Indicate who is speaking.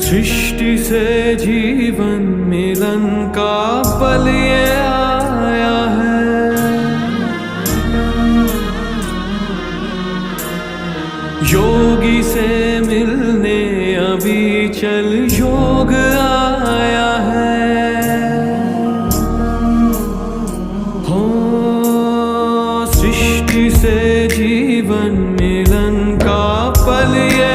Speaker 1: सृष्टि से जीवन मिलन का पल ये आया है। योगी से मिलने अभी चल योग आया है। हो सृष्टि से जीवन मिलन का पल ये